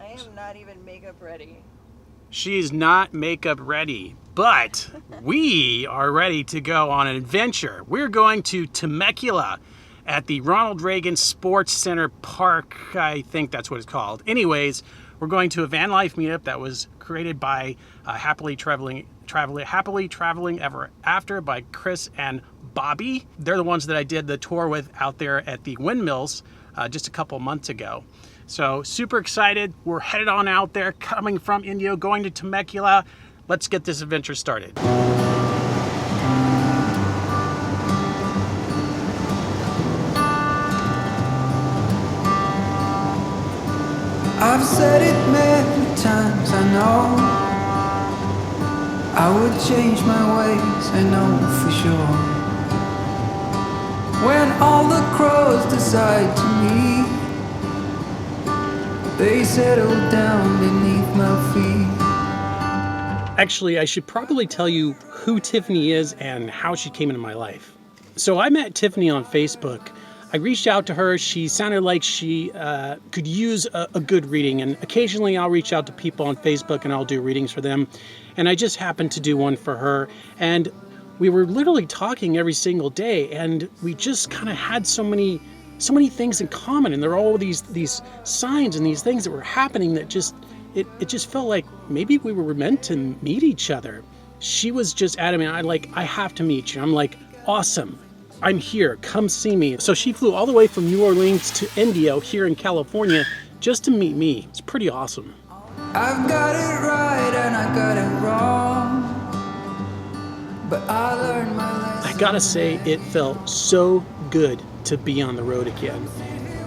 I am not even makeup ready. She's not makeup ready, but we are ready to go on an adventure. We're going to Temecula at the Ronald Reagan Sports Center Park. I think that's what it's called. Anyways, we're going to a van life meetup that was created by Happily Traveling Ever After by Chris and Bobby. They're the ones that I did the tour with out there at the windmills just a couple months ago. So super excited. We're headed on out there, coming from Indio, going to Temecula. Let's get this adventure started. I've said it many times, I know I would change my ways, I know for sure. When all the crows decide to meet, they settle down beneath my feet. Actually, I should probably tell you who Tiffany is and how she came into my life. So I met Tiffany on Facebook. I reached out to her. She sounded like she could use a good reading, and occasionally I'll reach out to people on Facebook and I'll do readings for them. And I just happened to do one for her, and we were literally talking every single day, and we just kind of had so many things in common, and there are all these signs and these things that were happening that just it just felt like maybe we were meant to meet each other. She was just adamant, I have to meet you. I'm like, awesome. I'm here, come see me. So she flew all the way from New Orleans to Indio here in California just to meet me. It's pretty awesome. I've got it right and I got it wrong, but I learned my lesson. I gotta say, it felt so good to be on the road again.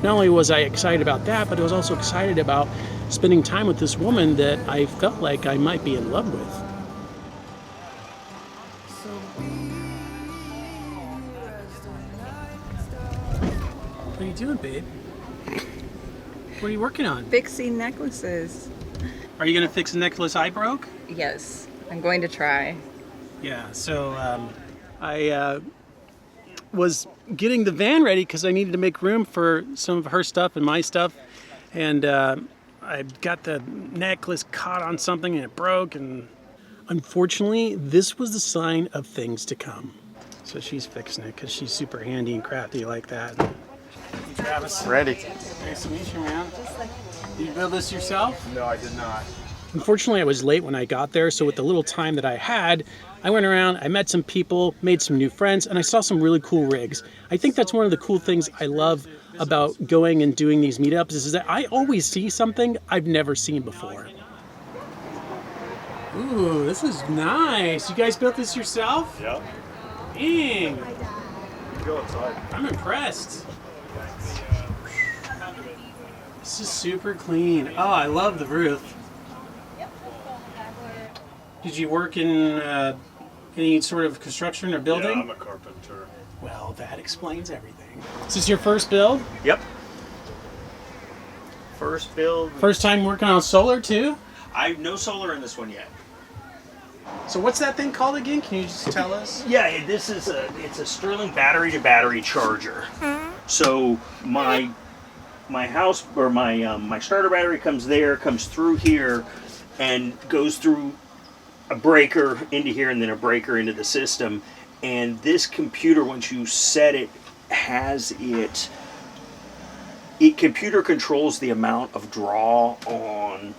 Not only was I excited about that, but I was also excited about spending time with this woman that I felt like I might be in love with. What are you doing, babe? What are you working on? Fixing necklaces. Are you gonna fix a necklace I broke? Yes, I'm going to try. Yeah, so I was getting the van ready because I needed to make room for some of her stuff and my stuff. And I got the necklace caught on something and it broke. And unfortunately, this was the sign of things to come. So she's fixing it because she's super handy and crafty like that. Hey, Travis. Ready. Nice to meet you, man. Did you build this yourself? No, I did not. Unfortunately, I was late when I got there, so with the little time that I had, I went around, I met some people, made some new friends, and I saw some really cool rigs. I think that's one of the cool things I love about going and doing these meetups is that I always see something I've never seen before. Ooh, this is nice. You guys built this yourself? Yep. Dang. Go inside. I'm impressed. This is super clean. Oh, I love the roof. Did you work in any sort of construction or building? Yeah, I'm a carpenter. Well, that explains everything. Is this your first build? Yep. First build. First time working on solar too? I have no solar in this one yet. So what's that thing called again? Can you just tell us? Yeah, this is it's a Sterling battery to battery charger. So my house or my starter battery comes through here, and goes through a breaker into here, and then a breaker into the system. And this computer, once you set it, computer controls the amount of draw on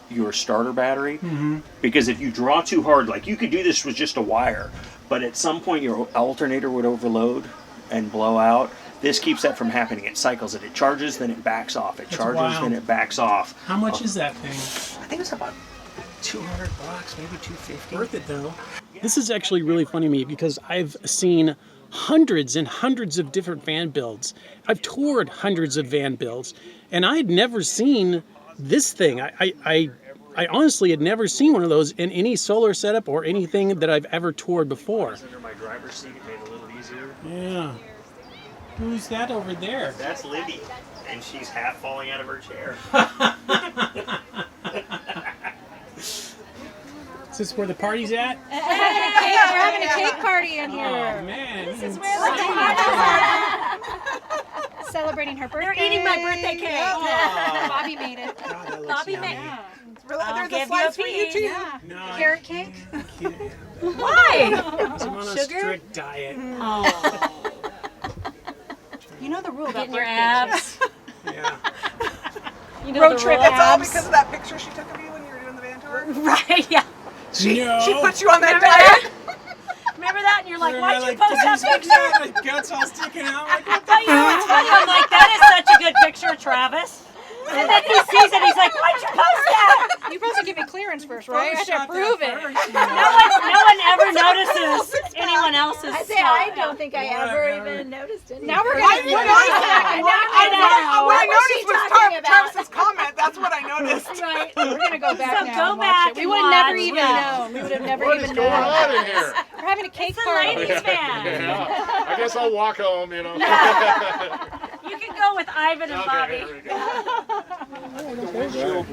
your starter battery. Mm-hmm. Because if you draw too hard, like you could do this with just a wire, but at some point your alternator would overload and blow out. This keeps that from happening. It cycles it. It charges, then it backs off. It charges, then it backs off. How much is that thing? I think it's about $200, maybe $250. Worth it though. This is actually really funny to me because I've seen hundreds and hundreds of different van builds. I've toured hundreds of van builds, and I had never seen this thing. I honestly had never seen one of those in any solar setup or anything that I've ever toured before. Under my driver's seat, it made it a little easier. Yeah. Who's that over there? That's Libby, and she's half falling out of her chair. Is this where the party's at? We're having a cake party in here. Oh man. This is where the party's at. Celebrating her birthday. They're eating my birthday cake. Bobby made it. God, I looks Bobby yummy. I'll There's a give slice for you you a too. piece. No, Carrot cake? Why? Why? I'm on a strict diet. Oh. You know the rule about Getting your birthdays. abs. Yeah. You know Road the trip. rule. It's all because of that picture she took of you when you were doing the van tour. Right, yeah. She No. put you on that Remember diet. Remember that? And you're like, Where why'd I, you post that picture? My guts all sticking out. Like, what But you know what's funny? I'm like, that is such a good picture, Travis. And then he sees it, he's like, why'd you post that? You're supposed to give me clearance first, right? I have to Photoshopped approve that it. first, you No one ever notices anyone else's I say stuff. I don't think I ever even noticed it. Now we're Why gonna. did We're you gonna. notice that? I know. What I What was she noticed was talking about? Travis's comment. That's what I noticed. Right. We're gonna go back So now. go and watch back it. We and would have never watch. even known. We would have never What even is going known. on in here? We're having a cake It's a party. ladies' man. Yeah. I guess I'll walk home, you know. You can go with Ivan and Bobby. Okay, here we go.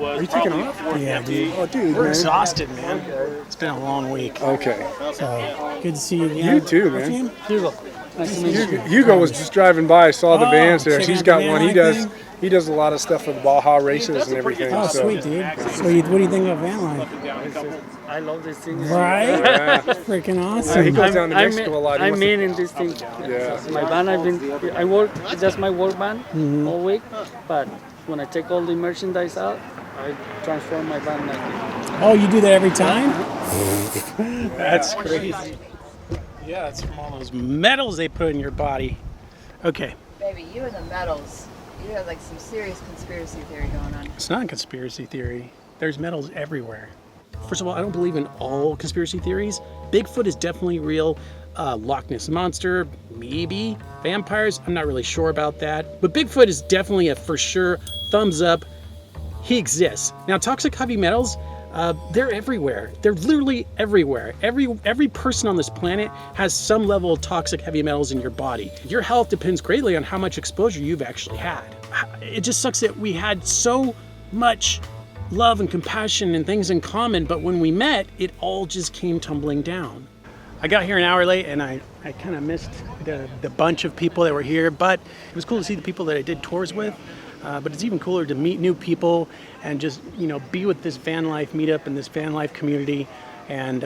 Are you taking off? Yeah, dude. Oh, dude, We're man. exhausted, man. It's been a long week. Okay. So, good to see you again. You too, What's man. your name? Hugo. Nice to meet you. Hugo was just driving by, saw the Oh, vans there. checking He's out got the one. van He does. life thing? He does a lot of stuff with Baja races and everything. Oh, so. sweet, dude. So, what do you think about van life? I love this thing. Right? Yeah. Freaking So he awesome. goes down to Mexico a lot. He I'm wants to- in this thing. Yeah. My van, I work, that's my work van all week, but when I take all the merchandise out, I transform my van like this. Oh, you do that every time? That's crazy. Yeah, it's from all those metals they put in your body. Okay, Baby, you and the metals. You have like some serious conspiracy theory going on. it's not a conspiracy theory. There's metals everywhere. First of all, I don't believe in all conspiracy theories. Bigfoot is definitely real. Loch Ness Monster, maybe. Vampires, I'm not really sure about that. But Bigfoot is definitely a for sure thumbs up. He exists. Now, toxic heavy metals, they're everywhere. They're literally everywhere. Every person on this planet has some level of toxic heavy metals in your body. Your health depends greatly on how much exposure you've actually had. It just sucks that we had so much love and compassion and things in common, but when we met, it all just came tumbling down. I got here an hour late and I kind of missed the bunch of people that were here, but it was cool to see the people that I did tours with. But it's even cooler to meet new people and just, be with this van life meetup and this van life community. And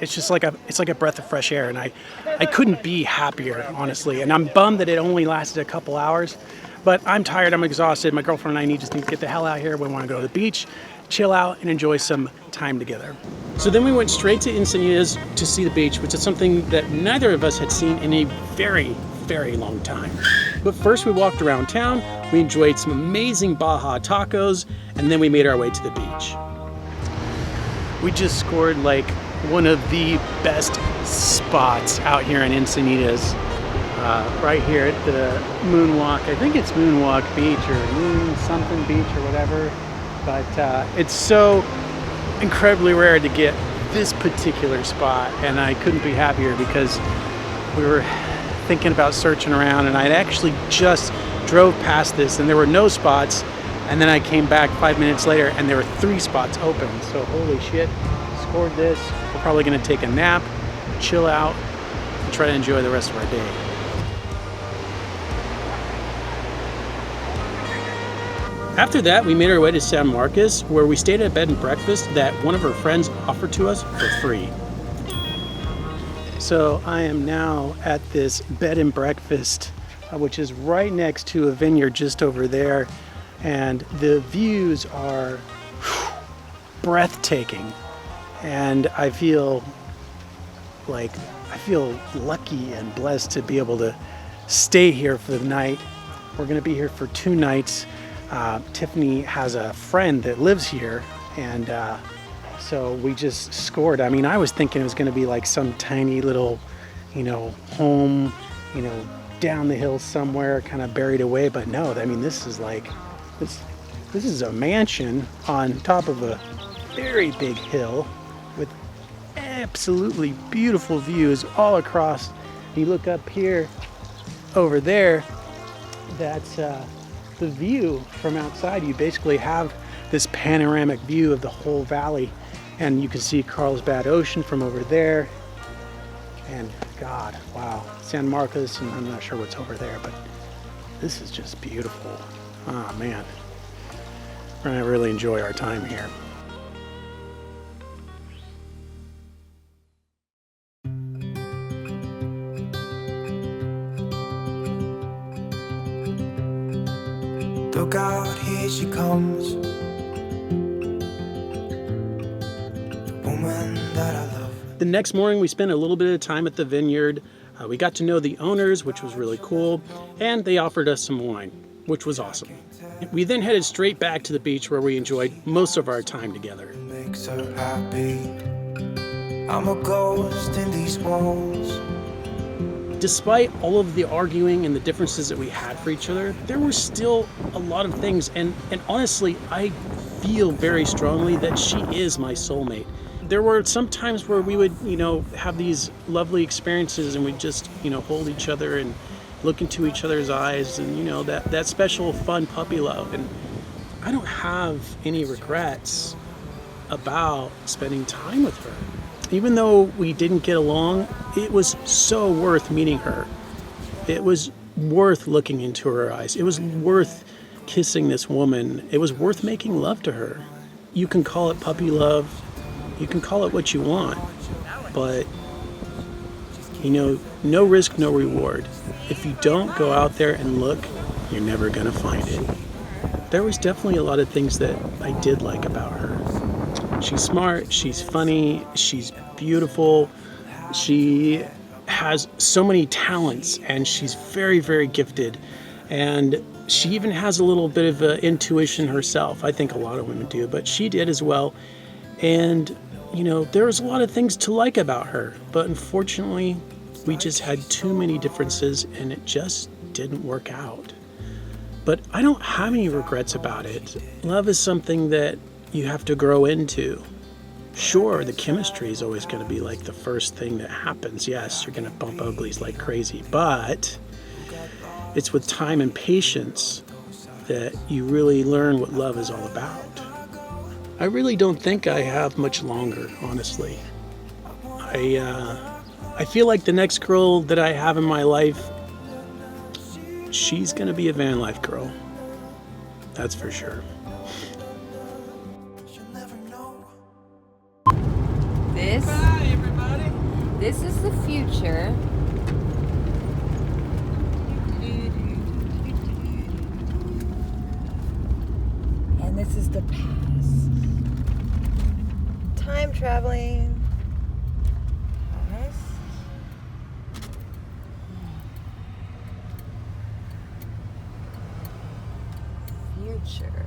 it's just like a breath of fresh air. And I couldn't be happier, honestly. And I'm bummed that it only lasted a couple hours. But I'm tired, I'm exhausted. My girlfriend and I just need to get the hell out here. We want to go to the beach, chill out, and enjoy some time together. So then we went straight to Encinitas to see the beach, which is something that neither of us had seen in a very, very long time. But first we walked around town, we enjoyed some amazing Baja tacos, and then we made our way to the beach. We just scored like one of the best spots out here in Encinitas. Right here at the Moonwalk. I think it's Moonwalk Beach or Moon something beach or whatever. But it's so incredibly rare to get this particular spot, and I couldn't be happier because we were thinking about searching around, and I'd actually just drove past this and there were no spots, and then I came back 5 minutes later and there were 3 spots open. So holy shit, scored this. We're probably gonna take a nap, chill out, and try to enjoy the rest of our day. After that, we made our way to San Marcos, where we stayed at a bed and breakfast that one of our friends offered to us for free. So I am now at this bed and breakfast, which is right next to a vineyard just over there. And the views are breathtaking. And I feel lucky and blessed to be able to stay here for the night. We're gonna be here for 2 nights. Tiffany has a friend that lives here, and so we just scored. I mean, I was thinking it was going to be like some tiny little, home, down the hill somewhere, kind of buried away. But no, I mean, this is like this is a mansion on top of a very big hill with absolutely beautiful views all across. You look up here, over there, that's the view from outside. You basically have this panoramic view of the whole valley, and you can see Carlsbad Ocean from over there. And God, wow, San Marcos, and I'm not sure what's over there, but this is just beautiful. Oh man. and I really enjoy our time here. Look out, here she comes. The woman that I love. The next morning, we spent a little bit of time at the vineyard. We got to know the owners, which was really cool, and they offered us some wine, which was awesome. We then headed straight back to the beach where we enjoyed most of our time together. Makes her happy. I'm a ghost in these walls. Despite all of the arguing and the differences that we had for each other, there were still a lot of things, and honestly, I feel very strongly that she is my soulmate. There were some times where we would, have these lovely experiences and we'd just, hold each other and look into each other's eyes and, that special fun puppy love. And I don't have any regrets about spending time with her. Even though we didn't get along, it was so worth meeting her. It was worth looking into her eyes. It was worth kissing this woman. It was worth making love to her. You can call it puppy love. You can call it what you want, but no risk, no reward. If you don't go out there and look, you're never gonna find it. There was definitely a lot of things that I did like about her. She's smart, she's funny, she's beautiful, she has so many talents, and she's very, very gifted. And she even has a little bit of intuition herself. I think a lot of women do, but she did as well. And there was a lot of things to like about her, but unfortunately, we just had too many differences and it just didn't work out. But I don't have any regrets about it. Love is something that you have to grow into. Sure, the chemistry is always going to be like the first thing that happens. Yes, you're going to bump uglies like crazy, but it's with time and patience that you really learn what love is all about. I really don't think I have much longer, honestly. I feel like the next girl that I have in my life, she's gonna be a van life girl. That's for sure. This is the future. And this is the past. Time traveling. Past. Future.